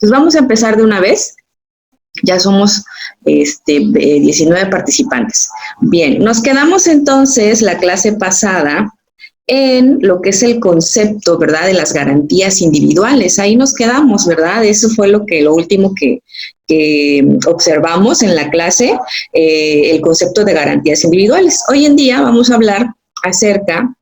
Entonces vamos a empezar de una vez. Ya somos 19 participantes. Bien, nos quedamos entonces la clase pasada en lo que es el concepto, ¿verdad?, de las garantías individuales. Ahí nos quedamos, ¿verdad? Eso fue lo último que observamos en la clase, el concepto de garantías individuales. Hoy en día vamos a hablar acerca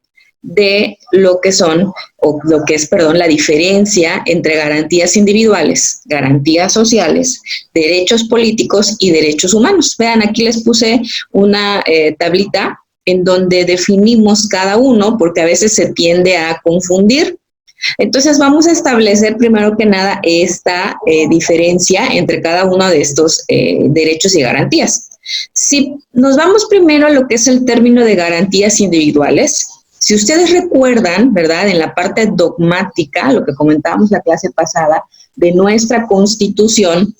de lo que son, o lo que es, perdón, la diferencia entre garantías individuales, garantías sociales, derechos políticos y derechos humanos. Vean, aquí les puse una tablita en donde definimos cada uno, porque a veces se tiende a confundir. Entonces vamos a establecer primero que nada esta diferencia entre cada uno de estos derechos y garantías. Si nos vamos primero a lo que es el término de garantías individuales, si ustedes recuerdan, ¿verdad?, en la parte dogmática, lo que comentábamos la clase pasada, de nuestra Constitución,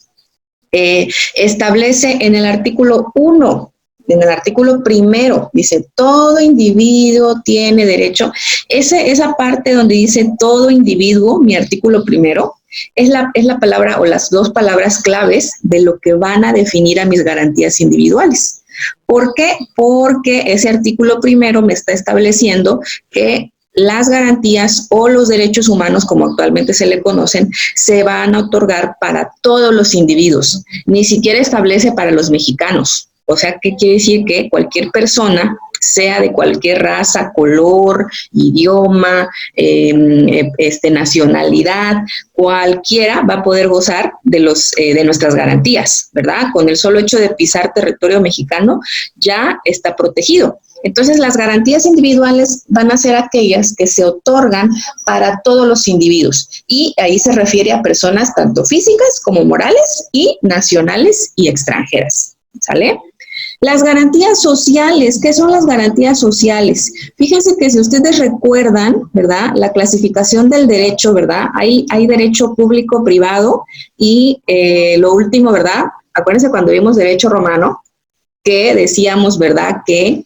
establece en el artículo 1, en el artículo primero, dice, todo individuo tiene derecho. Esa parte donde dice todo individuo, mi artículo primero, es la palabra o las dos palabras claves de lo que van a definir a mis garantías individuales. ¿Por qué? Porque ese artículo primero me está estableciendo que las garantías o los derechos humanos, como actualmente se le conocen, se van a otorgar para todos los individuos. Ni siquiera establece para los mexicanos. O sea, ¿qué quiere decir? Que cualquier persona, sea de cualquier raza, color, idioma, nacionalidad, cualquiera va a poder gozar de nuestras garantías, ¿verdad? Con el solo hecho de pisar territorio mexicano ya está protegido. Entonces, las garantías individuales van a ser aquellas que se otorgan para todos los individuos, y ahí se refiere a personas tanto físicas como morales y nacionales y extranjeras, ¿sale? Las garantías sociales, ¿qué son las garantías sociales? Fíjense que si ustedes recuerdan, ¿verdad?, la clasificación del derecho, ¿verdad? Hay derecho público-privado y lo último, ¿verdad? Acuérdense cuando vimos derecho romano, que decíamos, ¿verdad?, que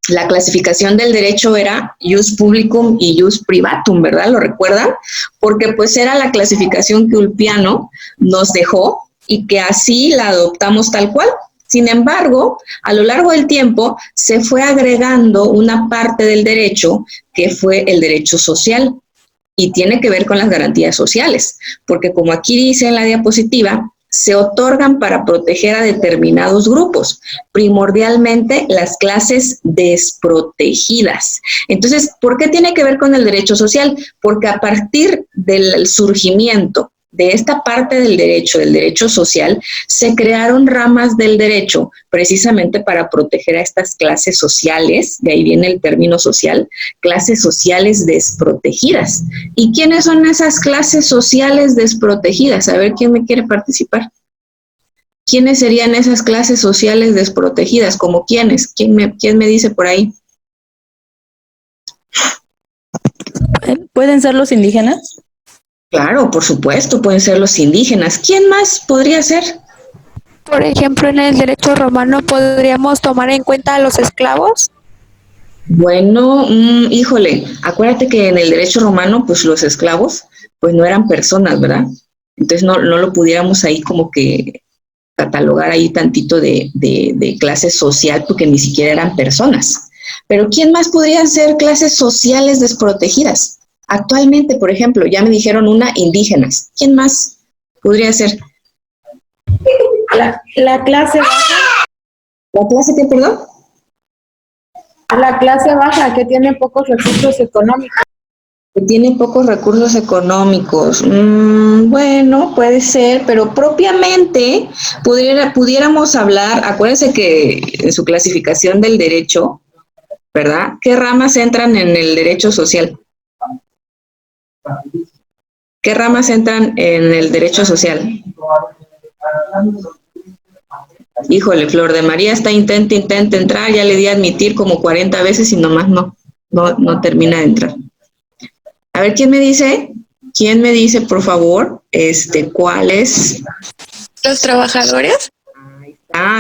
la clasificación del derecho era ius publicum y ius privatum, ¿verdad? ¿Lo recuerdan? Porque pues era la clasificación que Ulpiano nos dejó y que así la adoptamos tal cual. Sin embargo, a lo largo del tiempo se fue agregando una parte del derecho que fue el derecho social y tiene que ver con las garantías sociales, porque como aquí dice en la diapositiva, se otorgan para proteger a determinados grupos, primordialmente las clases desprotegidas. Entonces, ¿por qué tiene que ver con el derecho social? Porque a partir del surgimiento de esta parte del derecho social, se crearon ramas del derecho precisamente para proteger a estas clases sociales, de ahí viene el término social, clases sociales desprotegidas. ¿Y quiénes son esas clases sociales desprotegidas? A ver, ¿quién me quiere participar? ¿Quiénes serían esas clases sociales desprotegidas? ¿Como quiénes? ¿Quién me dice por ahí? ¿Pueden ser los indígenas? Claro, por supuesto, pueden ser los indígenas. ¿Quién más podría ser? Por ejemplo, en el derecho romano, ¿podríamos tomar en cuenta a los esclavos? Bueno, híjole, acuérdate que en el derecho romano, pues los esclavos, pues no eran personas, ¿verdad? Entonces no lo pudiéramos ahí como que catalogar ahí tantito de clase social, porque ni siquiera eran personas. Pero ¿quién más podrían ser clases sociales desprotegidas? Actualmente, por ejemplo, ya me dijeron una, indígenas. ¿Quién más podría ser? La clase baja. ¿La clase qué, perdón? La clase baja, que tiene pocos recursos económicos. Que tiene pocos recursos económicos. Bueno, puede ser, pero propiamente pudiéramos hablar, acuérdense que en su clasificación del derecho, ¿verdad? ¿Qué ramas entran en el derecho social? ¿Qué ramas entran en el derecho social? Híjole, Flor de María está intenta entrar, ya le di a admitir como 40 veces y nomás no termina de entrar. A ver, ¿quién me dice, por favor, cuál es? ¿Los trabajadores?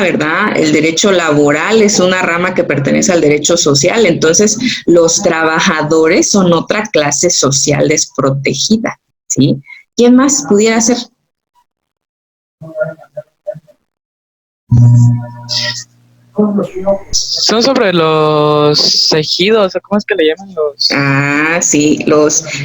¿Verdad? El derecho laboral es una rama que pertenece al derecho social, entonces los trabajadores son otra clase social desprotegida, ¿sí? ¿Quién más pudiera ser? Son sobre los ejidos, ¿o cómo es que le llaman los? Ah, sí,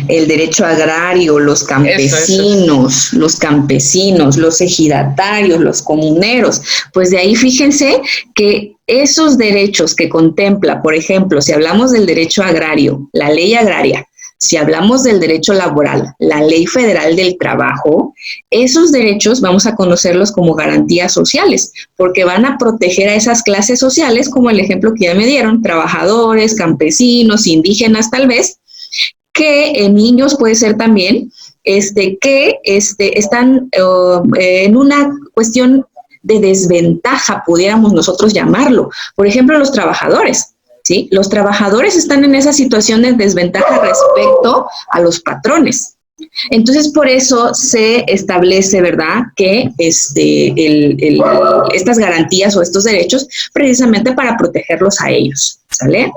el derecho agrario, los campesinos, los ejidatarios, los comuneros. Pues de ahí fíjense que esos derechos que contempla, por ejemplo, si hablamos del derecho agrario, la ley agraria, si hablamos del derecho laboral, la ley federal del trabajo, esos derechos vamos a conocerlos como garantías sociales, porque van a proteger a esas clases sociales, como el ejemplo que ya me dieron, trabajadores, campesinos, indígenas tal vez, que niños puede ser también, que están en una cuestión de desventaja, pudiéramos nosotros llamarlo. Por ejemplo, los trabajadores. ¿Sí? Los trabajadores están en esa situación de desventaja respecto a los patrones. Entonces, por eso se establece, ¿verdad?, que estas garantías o estos derechos precisamente para protegerlos a ellos, ¿sale?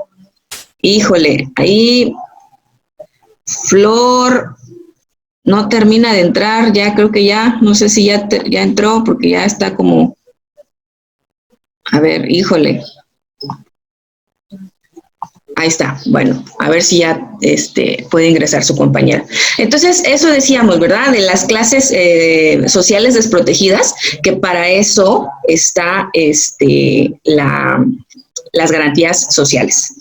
Híjole, ahí Flor no termina de entrar, ya creo que ya, no sé si ya entró porque ya está como, a ver, híjole. Ahí está, bueno, a ver si ya puede ingresar su compañera. Entonces, eso decíamos, ¿verdad? De las clases sociales desprotegidas, que para eso está las garantías sociales.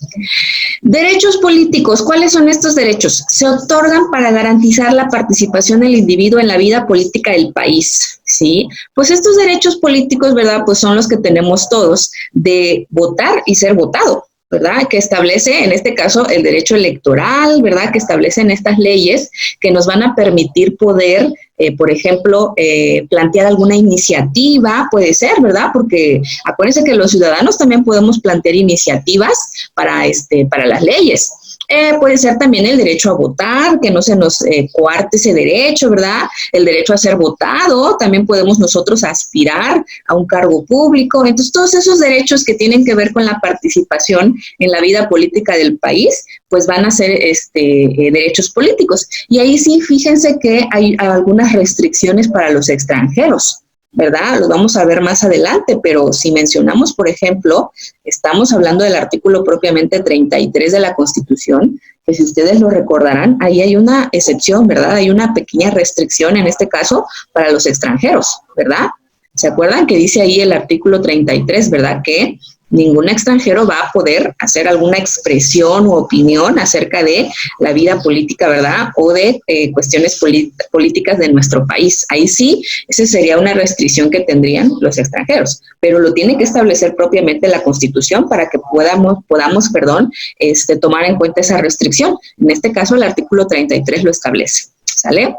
Derechos políticos, ¿cuáles son estos derechos? Se otorgan para garantizar la participación del individuo en la vida política del país, ¿sí? Pues estos derechos políticos, ¿verdad? Pues son los que tenemos todos de votar y ser votado, ¿verdad? Que establece, en este caso, el derecho electoral, ¿verdad? Que establecen estas leyes que nos van a permitir poder, por ejemplo, plantear alguna iniciativa, puede ser, ¿verdad? Porque acuérdense que los ciudadanos también podemos plantear iniciativas para las leyes. Puede ser también el derecho a votar, que no se nos coarte ese derecho, ¿verdad? El derecho a ser votado, también podemos nosotros aspirar a un cargo público. Entonces, todos esos derechos que tienen que ver con la participación en la vida política del país, pues van a ser derechos políticos. Y ahí sí, fíjense que hay algunas restricciones para los extranjeros, ¿verdad? Los vamos a ver más adelante, pero si mencionamos, por ejemplo, estamos hablando del artículo propiamente 33 de la Constitución, que si ustedes lo recordarán, ahí hay una excepción, ¿verdad? Hay una pequeña restricción en este caso para los extranjeros, ¿verdad? ¿Se acuerdan que dice ahí el artículo 33, ¿verdad? Que ningún extranjero va a poder hacer alguna expresión u opinión acerca de la vida política, ¿verdad? O de cuestiones políticas de nuestro país. Ahí sí, esa sería una restricción que tendrían los extranjeros, pero lo tiene que establecer propiamente la Constitución para que podamos, tomar en cuenta esa restricción. En este caso, el artículo 33 lo establece, ¿sale?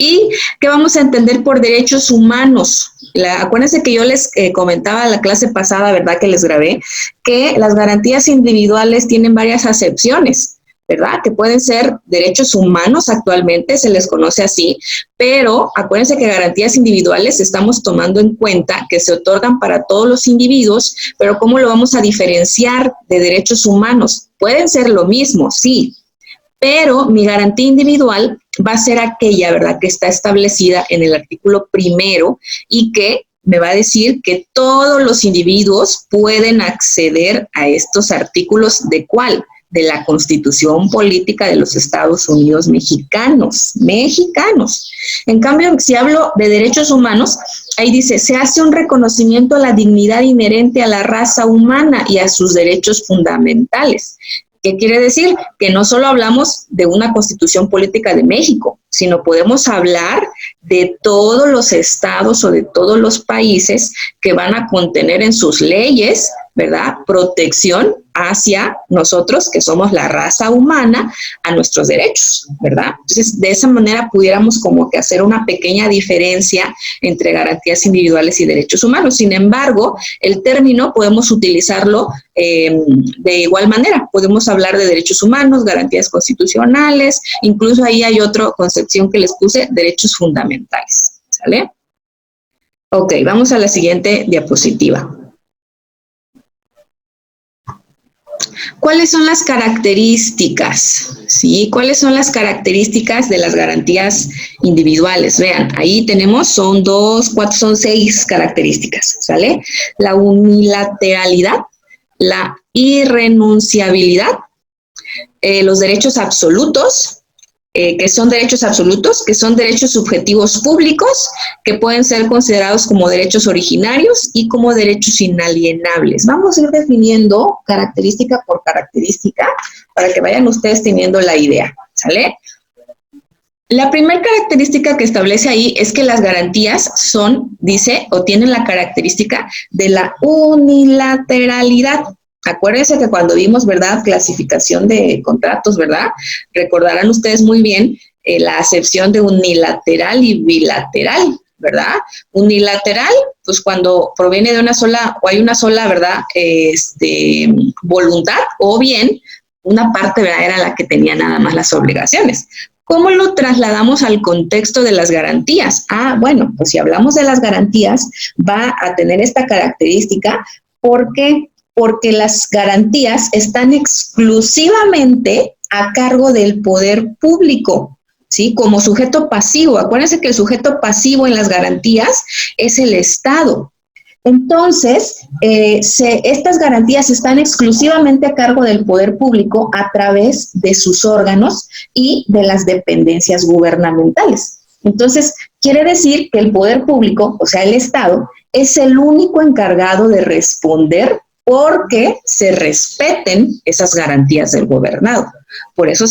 ¿Y qué vamos a entender por derechos humanos? Acuérdense que yo les comentaba en la clase pasada, ¿verdad?, que les grabé, que las garantías individuales tienen varias acepciones, ¿verdad?, que pueden ser derechos humanos actualmente, se les conoce así, pero acuérdense que garantías individuales estamos tomando en cuenta que se otorgan para todos los individuos, pero ¿cómo lo vamos a diferenciar de derechos humanos? Pueden ser lo mismo, sí, pero mi garantía individual va a ser aquella, ¿verdad?, que está establecida en el artículo primero y que me va a decir que todos los individuos pueden acceder a estos artículos ¿de cuál? De la Constitución Política de los Estados Unidos mexicanos. En cambio, si hablo de derechos humanos, ahí dice, se hace un reconocimiento a la dignidad inherente a la raza humana y a sus derechos fundamentales. ¿Qué quiere decir? Que no solo hablamos de una Constitución Política de México, sino podemos hablar de todos los estados o de todos los países que van a contener en sus leyes, ¿verdad?, protección hacia nosotros, que somos la raza humana, a nuestros derechos, ¿verdad? Entonces, de esa manera pudiéramos como que hacer una pequeña diferencia entre garantías individuales y derechos humanos. Sin embargo, el término podemos utilizarlo de igual manera. Podemos hablar de derechos humanos, garantías constitucionales, incluso ahí hay otra concepción que les puse, derechos fundamentales, ¿sale? Ok, vamos a la siguiente diapositiva. ¿Cuáles son las características? ¿Sí? ¿Cuáles son las características de las garantías individuales? Vean, ahí tenemos, son 6 características, ¿sale? La unilateralidad, la irrenunciabilidad, los derechos absolutos, que son derechos subjetivos públicos, que pueden ser considerados como derechos originarios y como derechos inalienables. Vamos a ir definiendo característica por característica para que vayan ustedes teniendo la idea, ¿sale? La primera característica que establece ahí es que las garantías son, dice, o tienen la característica de la unilateralidad. Acuérdense que cuando vimos, ¿verdad?, clasificación de contratos, ¿verdad?, recordarán ustedes muy bien la acepción de unilateral y bilateral, ¿verdad? Unilateral, pues cuando proviene de una sola, o hay una sola, ¿verdad?, voluntad, o bien una parte, ¿verdad?, era la que tenía nada más las obligaciones. ¿Cómo lo trasladamos al contexto de las garantías? Ah, bueno, pues si hablamos de las garantías, va a tener esta característica porque las garantías están exclusivamente a cargo del poder público, ¿sí? Como sujeto pasivo. Acuérdense que el sujeto pasivo en las garantías es el Estado. Entonces, estas garantías están exclusivamente a cargo del poder público a través de sus órganos y de las dependencias gubernamentales. Entonces, quiere decir que el poder público, o sea, el Estado, es el único encargado de responder porque se respeten esas garantías del gobernado. Por eso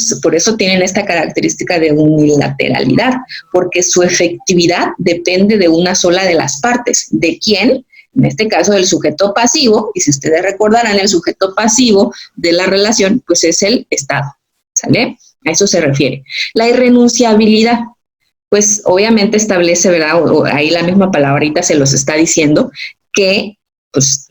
tienen esta característica de unilateralidad, porque su efectividad depende de una sola de las partes. ¿De quién? En este caso del sujeto pasivo, y si ustedes recordarán, el sujeto pasivo de la relación, pues es el Estado, ¿sale? A eso se refiere. La irrenunciabilidad, pues obviamente establece, ¿verdad? O ahí la misma palabrita se los está diciendo, que pues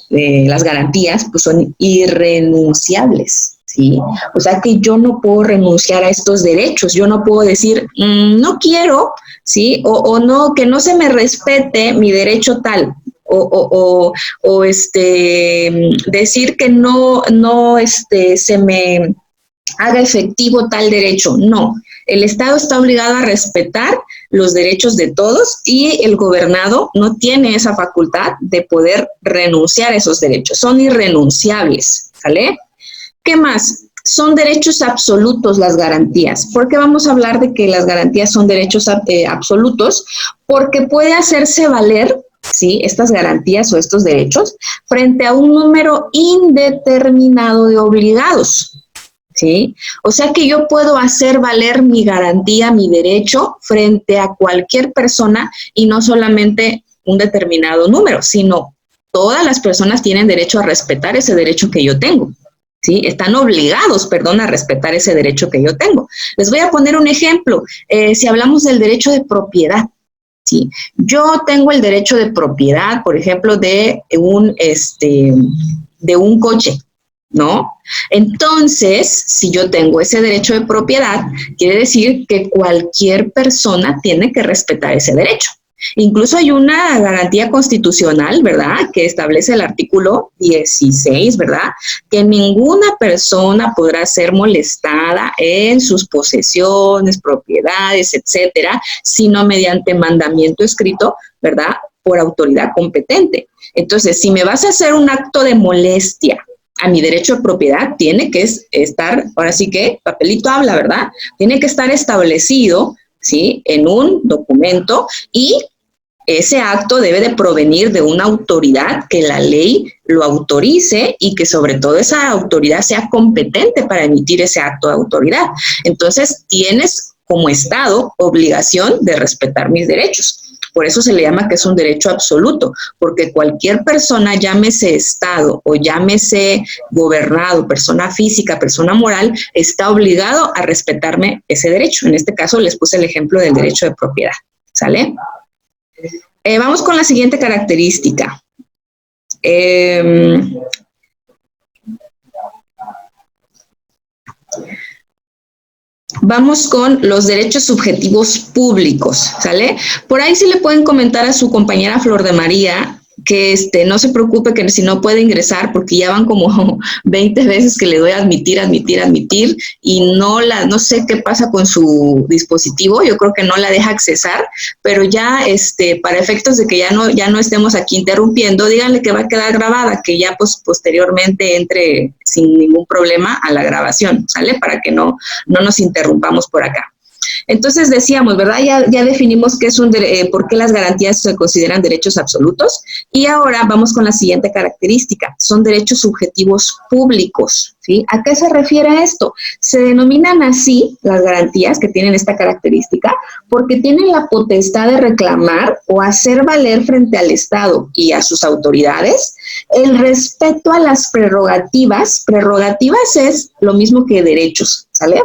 las garantías pues son irrenunciables, ¿sí? O sea que yo no puedo renunciar a estos derechos, yo no puedo decir, no quiero, ¿sí? O no, que no se me respete mi derecho tal, decir que no se me haga efectivo tal derecho, no. El Estado está obligado a respetar los derechos de todos y el gobernado no tiene esa facultad de poder renunciar a esos derechos. Son irrenunciables, ¿sale? ¿Qué más? Son derechos absolutos las garantías. ¿Por qué vamos a hablar de que las garantías son derechos absolutos? Porque puede hacerse valer, ¿sí?, estas garantías o estos derechos frente a un número indeterminado de obligados. ¿Sí? O sea que yo puedo hacer valer mi garantía, mi derecho, frente a cualquier persona y no solamente un determinado número, sino todas las personas tienen derecho a respetar ese derecho que yo tengo. ¿Sí? Están obligados, a respetar ese derecho que yo tengo. Les voy a poner un ejemplo. Si hablamos del derecho de propiedad, ¿sí? Yo tengo el derecho de propiedad, por ejemplo, de un coche, ¿no? Entonces, si yo tengo ese derecho de propiedad, quiere decir que cualquier persona tiene que respetar ese derecho. Incluso hay una garantía constitucional, ¿verdad?, que establece el artículo 16, ¿verdad?, que ninguna persona podrá ser molestada en sus posesiones, propiedades, etcétera, sino mediante mandamiento escrito, ¿verdad?, por autoridad competente. Entonces, si me vas a hacer un acto de molestia a mi derecho de propiedad, tiene que estar, ahora sí que, papelito habla, ¿verdad?, tiene que estar establecido, ¿sí?, en un documento, y ese acto debe de provenir de una autoridad que la ley lo autorice y que sobre todo esa autoridad sea competente para emitir ese acto de autoridad. Entonces, tienes como Estado obligación de respetar mis derechos. Por eso se le llama que es un derecho absoluto, porque cualquier persona, llámese Estado o llámese gobernado, persona física, persona moral, está obligado a respetarme ese derecho. En este caso les puse el ejemplo del derecho de propiedad, ¿sale? Vamos con la siguiente característica. Vamos con los derechos subjetivos públicos, ¿sale? Por ahí sí le pueden comentar a su compañera Flor de María no se preocupe que si no puede ingresar, porque ya van como 20 veces que le doy a admitir, y no sé qué pasa con su dispositivo, yo creo que no la deja accesar, pero ya para efectos de que ya no estemos aquí interrumpiendo, díganle que va a quedar grabada, que ya pues posteriormente entre sin ningún problema a la grabación, ¿sale? Para que no nos interrumpamos por acá. Entonces decíamos, ¿verdad? Ya definimos qué es por qué las garantías se consideran derechos absolutos, y ahora vamos con la siguiente característica, son derechos subjetivos públicos, ¿sí? ¿A qué se refiere esto? Se denominan así las garantías que tienen esta característica porque tienen la potestad de reclamar o hacer valer frente al Estado y a sus autoridades el respeto a las prerrogativas es lo mismo que derechos, ¿sale?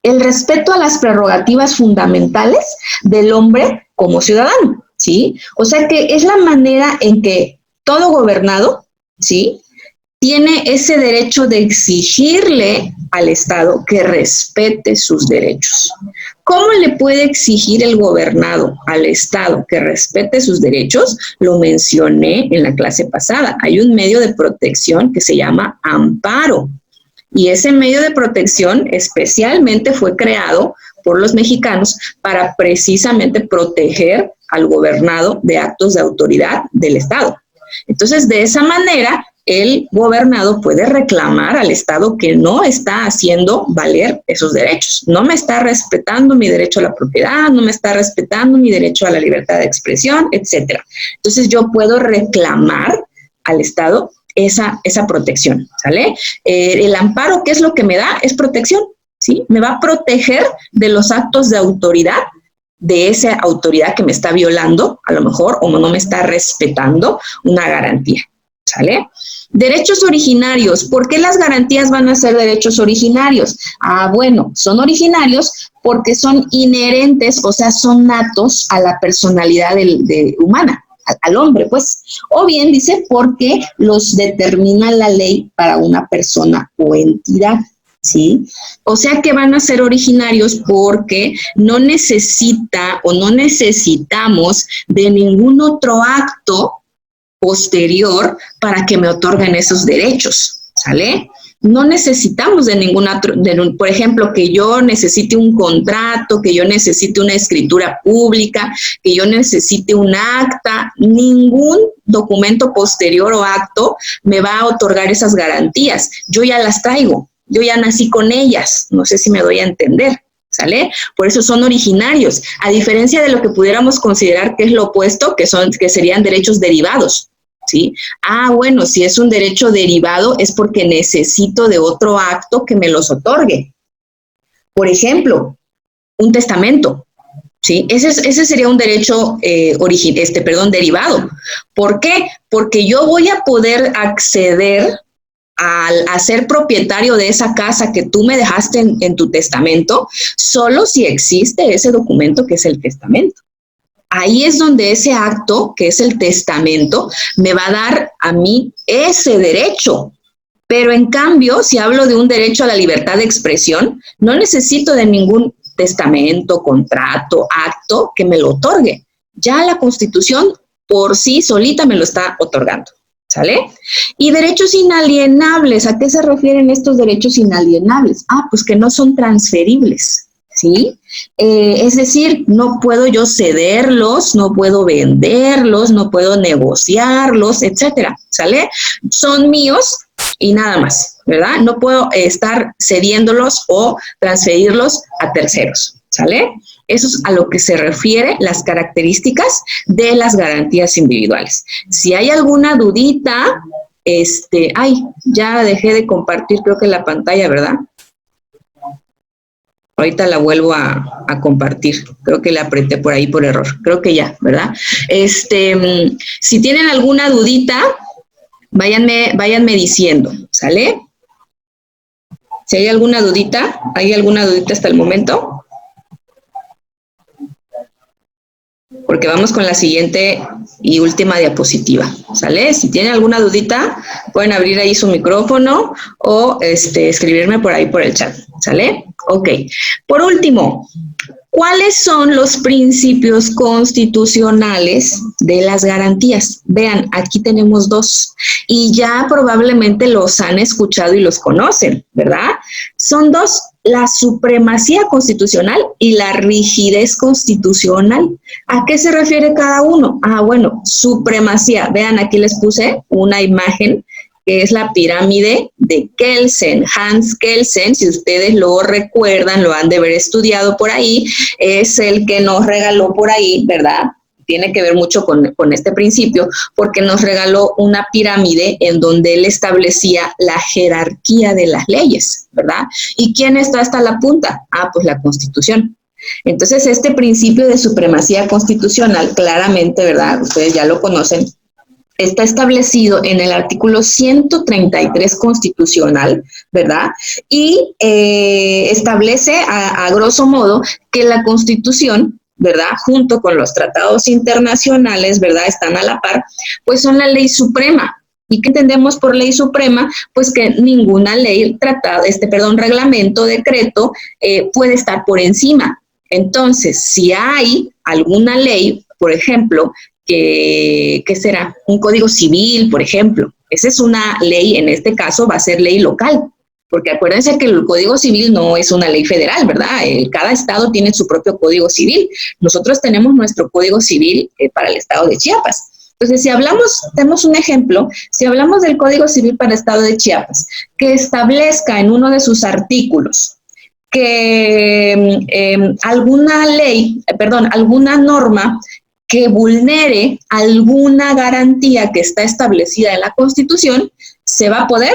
El respeto a las prerrogativas fundamentales del hombre como ciudadano, ¿sí? O sea que es la manera en que todo gobernado, ¿sí?, tiene ese derecho de exigirle al Estado que respete sus derechos. ¿Cómo le puede exigir el gobernado al Estado que respete sus derechos? Lo mencioné en la clase pasada. Hay un medio de protección que se llama amparo. Y ese medio de protección especialmente fue creado por los mexicanos para precisamente proteger al gobernado de actos de autoridad del Estado. Entonces, de esa manera, el gobernado puede reclamar al Estado que no está haciendo valer esos derechos. No me está respetando mi derecho a la propiedad, no me está respetando mi derecho a la libertad de expresión, etc. Entonces, yo puedo reclamar al Estado esa protección, ¿sale? El amparo, ¿qué es lo que me da? Es protección, ¿sí? Me va a proteger de los actos de autoridad, de esa autoridad que me está violando, a lo mejor, o no me está respetando una garantía, ¿sale? Derechos originarios. ¿Por qué las garantías van a ser derechos originarios? Bueno, son originarios porque son inherentes, o sea, son natos a la personalidad humana, al hombre, pues. O bien dice porque los determina la ley para una persona o entidad, ¿sí? O sea que van a ser originarios porque no necesita o no necesitamos de ningún otro acto posterior para que me otorguen esos derechos, ¿sale? No necesitamos de por ejemplo, que yo necesite un contrato, que yo necesite una escritura pública, que yo necesite un acta, ningún documento posterior o acto me va a otorgar esas garantías. Yo ya las traigo, yo ya nací con ellas, no sé si me doy a entender, ¿sale? Por eso son originarios, a diferencia de lo que pudiéramos considerar que es lo opuesto, que serían derechos derivados, ¿sí? Bueno, si es un derecho derivado es porque necesito de otro acto que me los otorgue. Por ejemplo, un testamento, ¿sí? Ese sería un derecho derivado. ¿Por qué? Porque yo voy a poder acceder a ser propietario de esa casa que tú me dejaste en tu testamento, solo si existe ese documento que es el testamento. Ahí es donde ese acto, que es el testamento, me va a dar a mí ese derecho. Pero en cambio, si hablo de un derecho a la libertad de expresión, no necesito de ningún testamento, contrato, acto que me lo otorgue. Ya la Constitución por sí solita me lo está otorgando, ¿sale? Y derechos inalienables, ¿a qué se refieren estos derechos inalienables? Pues que no son transferibles, ¿sí? Es decir, no puedo yo cederlos, no puedo venderlos, no puedo negociarlos, etcétera, ¿sale? Son míos y nada más, ¿verdad? No puedo estar cediéndolos o transferirlos a terceros, ¿sale? Eso es a lo que se refiere las características de las garantías individuales. Si hay alguna dudita, ya dejé de compartir creo que la pantalla, ¿verdad? Ahorita la vuelvo a compartir. Creo que la apreté por ahí por error. Creo que ya, ¿verdad? Si tienen alguna dudita, váyanme diciendo, ¿sale? Si hay alguna dudita hasta el momento. Porque vamos con la siguiente y última diapositiva, ¿sale? Si tienen alguna dudita, pueden abrir ahí su micrófono o escribirme por ahí por el chat, ¿sale? Ok. Por último, ¿Cuáles son los principios constitucionales de las garantías? Vean, aquí tenemos dos y ya probablemente los han escuchado y los conocen, ¿verdad? Son dos, la supremacía constitucional y la rigidez constitucional. ¿A qué se refiere cada uno? Bueno, supremacía. Vean, aquí les puse una imagen que es la pirámide de Kelsen, Hans Kelsen, si ustedes lo recuerdan, lo han de haber estudiado por ahí, es el que nos regaló por ahí, ¿verdad? Tiene que ver mucho con este principio, porque nos regaló una pirámide en donde él establecía la jerarquía de las leyes, ¿verdad? ¿Y quién está hasta la punta? Pues la Constitución. Entonces, este principio de supremacía constitucional, claramente, ¿verdad? Ustedes ya lo conocen, está establecido en el artículo 133 constitucional, ¿verdad? Y establece a grosso modo que la Constitución, ¿verdad?, junto con los tratados internacionales, ¿verdad?, están a la par, pues son la ley suprema. ¿Y qué entendemos por ley suprema? Pues que ninguna ley, reglamento, decreto, puede estar por encima. Entonces, si hay alguna ley, por ejemplo, ¿qué será? Un código civil, por ejemplo. Esa es una ley, en este caso va a ser ley local, porque acuérdense que el Código Civil no es una ley federal, ¿verdad? Cada estado tiene su propio Código Civil. Nosotros tenemos nuestro Código Civil para el estado de Chiapas. Entonces, si hablamos, tenemos un ejemplo, si hablamos del Código Civil para el estado de Chiapas, que establezca en uno de sus artículos que alguna norma que vulnere alguna garantía que está establecida en la Constitución, ¿se va a poder?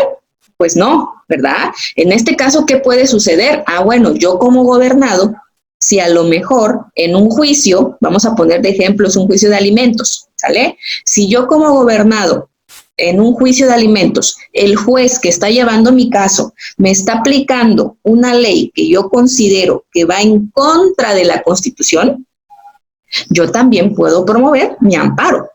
Pues no, ¿verdad? En este caso, ¿qué puede suceder? Bueno, yo como gobernado, si a lo mejor en un juicio, vamos a poner de ejemplos un juicio de alimentos, ¿sale? Si yo como gobernado, en un juicio de alimentos, el juez que está llevando mi caso me está aplicando una ley que yo considero que va en contra de la Constitución, yo también puedo promover mi amparo.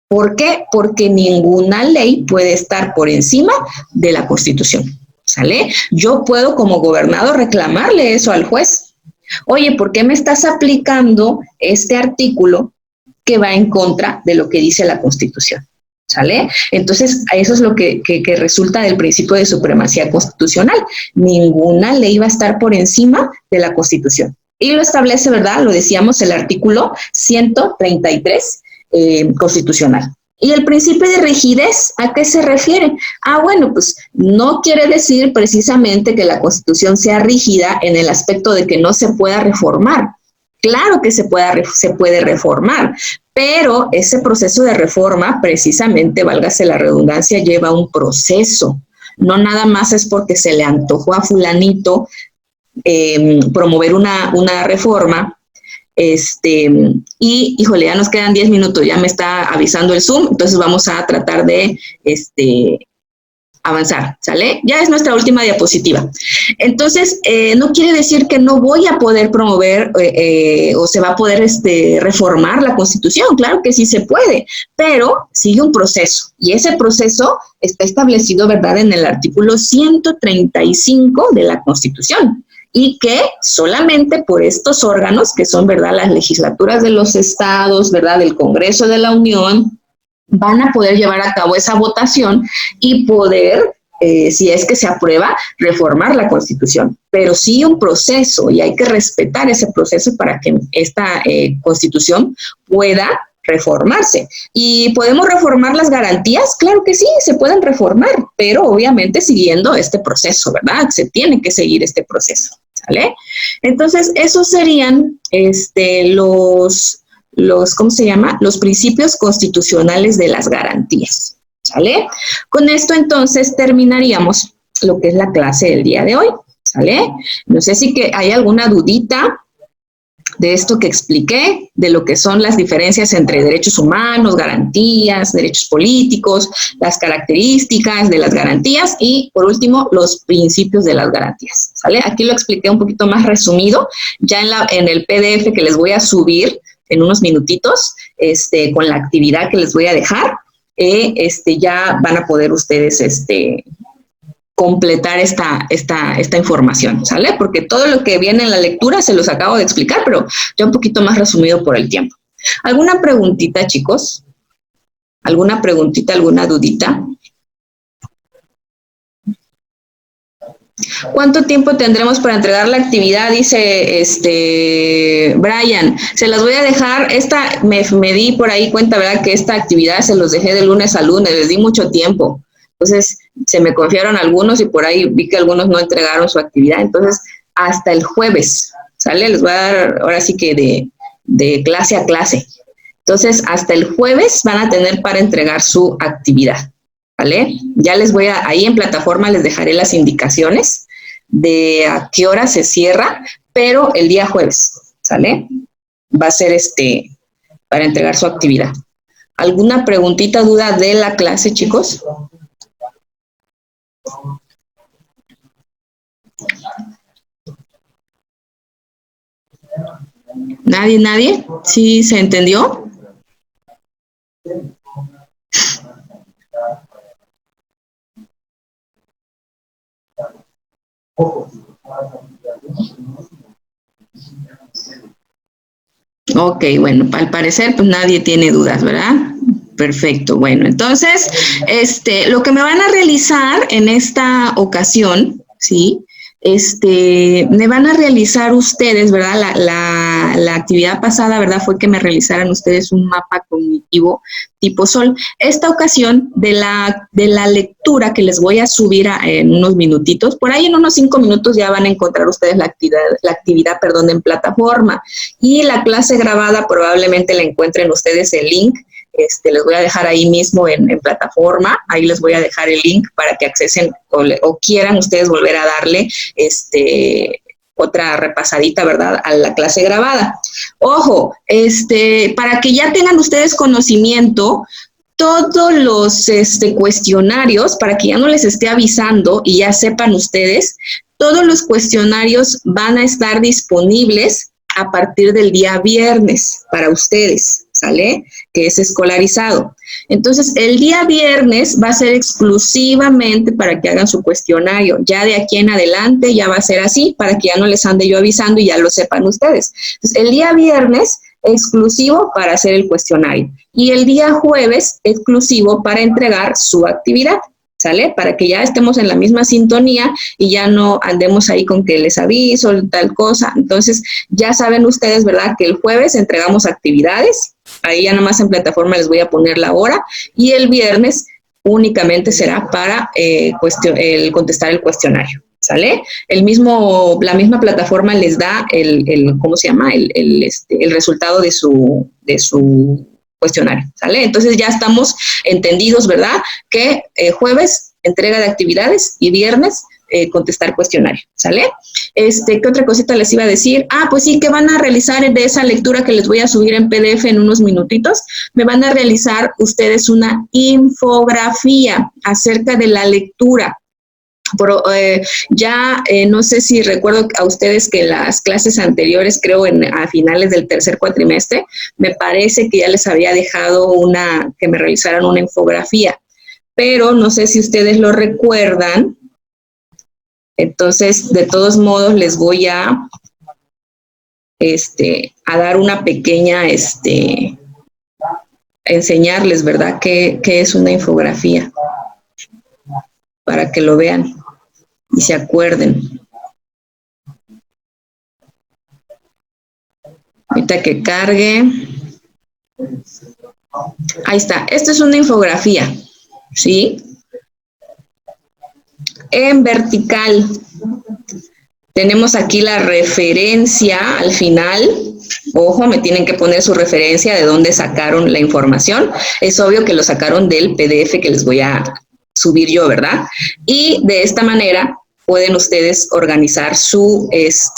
¿Por qué? Porque ninguna ley puede estar por encima de la Constitución, ¿sale? Yo puedo como gobernador reclamarle eso al juez. Oye, ¿por qué me estás aplicando este artículo que va en contra de lo que dice la Constitución? ¿Sale? Entonces, eso es lo que resulta del principio de supremacía constitucional. Ninguna ley va a estar por encima de la Constitución. Y lo establece, ¿verdad? Lo decíamos, el artículo 133 constitucional. ¿Y el principio de rigidez a qué se refiere? Bueno, pues no quiere decir precisamente que la Constitución sea rígida en el aspecto de que no se pueda reformar. Claro que se puede reformar, pero ese proceso de reforma, precisamente, válgase la redundancia, lleva un proceso. No nada más es porque se le antojó a fulanito promover una reforma, y híjole, ya nos quedan 10 minutos, ya me está avisando el Zoom, entonces vamos a tratar de avanzar, ¿sale? Ya es nuestra última diapositiva. Entonces, no quiere decir que no voy a poder promover o se va a poder reformar la Constitución, claro que sí se puede, pero sigue un proceso, y ese proceso está establecido, ¿verdad?, en el artículo 135 de la Constitución. Y que solamente por estos órganos, que son, ¿verdad?, las legislaturas de los estados, ¿verdad?, del Congreso de la Unión, van a poder llevar a cabo esa votación y poder, si es que se aprueba, reformar la Constitución. Pero sí un proceso, y hay que respetar ese proceso para que esta Constitución pueda reformarse. ¿Y podemos reformar las garantías? Claro que sí, se pueden reformar, pero obviamente siguiendo este proceso, ¿verdad? Se tiene que seguir este proceso, ¿sale? Entonces, esos serían ¿cómo se llama? Los principios constitucionales de las garantías, ¿sale? Con esto, entonces, terminaríamos lo que es la clase del día de hoy, ¿sale? No sé si hay alguna dudita de esto que expliqué, de lo que son las diferencias entre derechos humanos, garantías, derechos políticos, las características de las garantías y, por último, los principios de las garantías, ¿sale? Aquí lo expliqué un poquito más resumido, ya en el PDF que les voy a subir en unos minutitos, con la actividad que les voy a dejar, ya van a poder ustedes, completar esta información, ¿sale? Porque todo lo que viene en la lectura se los acabo de explicar, pero ya un poquito más resumido por el tiempo. ¿Alguna preguntita, chicos? ¿Alguna preguntita, alguna dudita? ¿Cuánto tiempo tendremos para entregar la actividad? Dice Brian. Se las voy a dejar. Me di por ahí cuenta, ¿verdad? Que esta actividad se los dejé de lunes a lunes. Les di mucho tiempo. Entonces, se me confiaron algunos y por ahí vi que algunos no entregaron su actividad. Entonces, hasta el jueves, ¿sale? Les voy a dar ahora sí que de clase a clase. Entonces, hasta el jueves van a tener para entregar su actividad, ¿vale? Ya les voy ahí en plataforma les dejaré las indicaciones de a qué hora se cierra, pero el día jueves, ¿sale? Va a ser para entregar su actividad. ¿Alguna preguntita, duda de la clase, chicos? ¿Nadie? ¿Sí se entendió? Ok, bueno, al parecer pues nadie tiene dudas, ¿verdad? Perfecto, bueno, entonces, lo que me van a realizar en esta ocasión, ¿sí? Me van a realizar ustedes, ¿verdad? La actividad pasada, ¿verdad? Fue que me realizaran ustedes un mapa cognitivo tipo SOL. Esta ocasión de la lectura que les voy a subir en unos minutitos, por ahí en unos 5 minutos ya van a encontrar ustedes la actividad, en plataforma. Y la clase grabada probablemente la encuentren ustedes el link. Les voy a dejar ahí mismo en plataforma, ahí les voy a dejar el link para que accesen o quieran ustedes volver a darle otra repasadita, ¿verdad?, a la clase grabada. Ojo, para que ya tengan ustedes conocimiento, todos los cuestionarios, para que ya no les esté avisando y ya sepan ustedes, todos los cuestionarios van a estar disponibles a partir del día viernes para ustedes, ¿sale? Que es escolarizado. Entonces, el día viernes va a ser exclusivamente para que hagan su cuestionario. Ya de aquí en adelante ya va a ser así, para que ya no les ande yo avisando y ya lo sepan ustedes. Entonces, el día viernes exclusivo para hacer el cuestionario y el día jueves exclusivo para entregar su actividad. ¿Sale? Para que ya estemos en la misma sintonía y ya no andemos ahí con que les aviso, tal cosa. Entonces, ya saben ustedes, ¿verdad?, que el jueves entregamos actividades. Ahí ya nomás en plataforma les voy a poner la hora. Y el viernes únicamente será para contestar el cuestionario. ¿Sale? La misma plataforma les da ¿cómo se llama? El resultado de su cuestionario, ¿sale? Entonces ya estamos entendidos, ¿verdad? Que jueves entrega de actividades y viernes contestar cuestionario, ¿sale? ¿Qué otra cosita les iba a decir? Pues sí, que van a realizar de esa lectura que les voy a subir en PDF en unos minutitos, me van a realizar ustedes una infografía acerca de la lectura. No sé si recuerdo a ustedes que en las clases anteriores, creo a finales del tercer cuatrimestre, me parece que ya les había dejado que me realizaran una infografía, pero no sé si ustedes lo recuerdan. Entonces, de todos modos, les voy a dar una pequeña, enseñarles, ¿verdad?, qué es una infografía, para que lo vean y se acuerden. Ahorita que cargue. Ahí está. Esto es una infografía, ¿sí? En vertical. Tenemos aquí la referencia al final. Ojo, me tienen que poner su referencia de dónde sacaron la información. Es obvio que lo sacaron del PDF que les voy a subir yo, ¿verdad? Y de esta manera pueden ustedes organizar su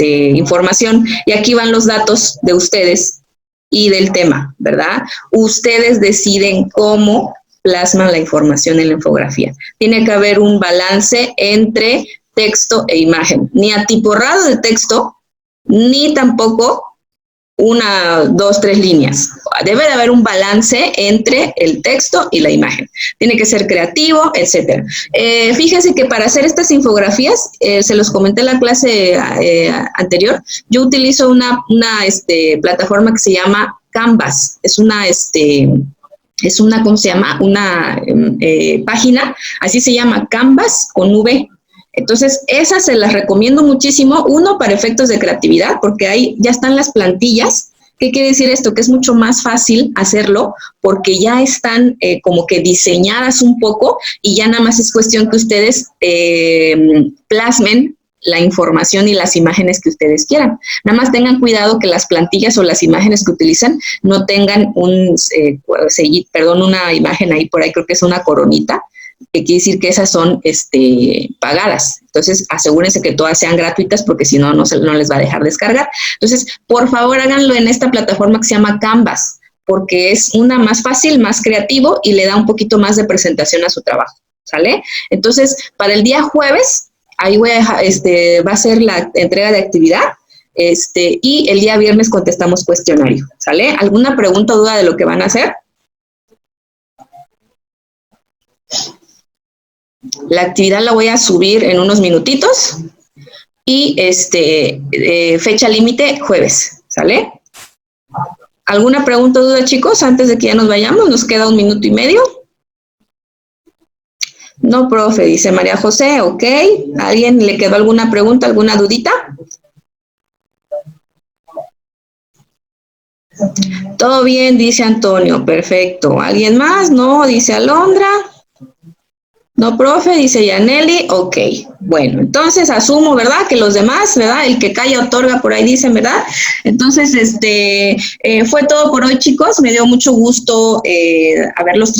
información. Y aquí van los datos de ustedes y del tema, ¿verdad? Ustedes deciden cómo plasman la información en la infografía. Tiene que haber un balance entre texto e imagen. Ni atiporrado de texto, ni tampoco una, dos, tres líneas. Debe de haber un balance entre el texto y la imagen. Tiene que ser creativo, etcétera. Fíjense que para hacer estas infografías, se los comenté en la clase anterior, yo utilizo una plataforma que se llama Canvas. Es una, ¿cómo se llama? Una página, así se llama, Canvas con V. Entonces, esas se las recomiendo muchísimo, uno, para efectos de creatividad, porque ahí ya están las plantillas. ¿Qué quiere decir esto? Que es mucho más fácil hacerlo porque ya están como que diseñadas un poco y ya nada más es cuestión que ustedes plasmen la información y las imágenes que ustedes quieran. Nada más tengan cuidado que las plantillas o las imágenes que utilizan no tengan una imagen ahí por ahí, creo que es una coronita, que quiere decir que esas son pagadas. Entonces, asegúrense que todas sean gratuitas porque si no, no les va a dejar descargar. Entonces, por favor, háganlo en esta plataforma que se llama Canvas, porque es una más fácil, más creativo y le da un poquito más de presentación a su trabajo, ¿sale? Entonces, para el día jueves, ahí voy a dejar, va a ser la entrega de actividad, y el día viernes contestamos cuestionario, ¿sale? ¿Alguna pregunta o duda de lo que van a hacer? La actividad la voy a subir en unos minutitos y fecha límite jueves, ¿sale? ¿Alguna pregunta o duda, chicos, antes de que ya nos vayamos? Nos queda 1 minuto y medio. No, profe, dice María José, ok. ¿Alguien le quedó alguna pregunta, alguna dudita? Todo bien, dice Antonio, perfecto. ¿Alguien más? No, dice Alondra. No, profe, dice Yaneli, ok. Bueno, entonces asumo, ¿verdad? Que los demás, ¿verdad? El que calla otorga, por ahí dicen, ¿verdad? Entonces, fue todo por hoy, chicos. Me dio mucho gusto haberlos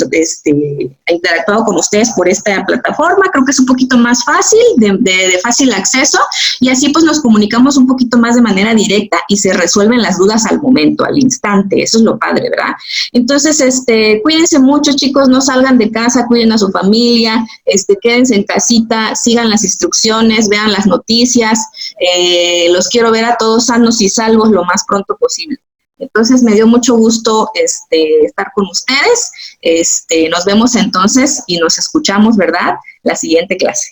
interactuado con ustedes por esta plataforma. Creo que es un poquito más fácil, de fácil acceso, y así pues nos comunicamos un poquito más de manera directa y se resuelven las dudas al momento, al instante. Eso es lo padre, ¿verdad? Entonces, cuídense mucho, chicos, no salgan de casa, cuiden a su familia, quédense en casita, sigan las instrucciones, vean las noticias, los quiero ver a todos sanos y salvos lo más pronto posible. Entonces me dio mucho gusto estar con ustedes, nos vemos entonces y nos escuchamos, ¿verdad? La siguiente clase.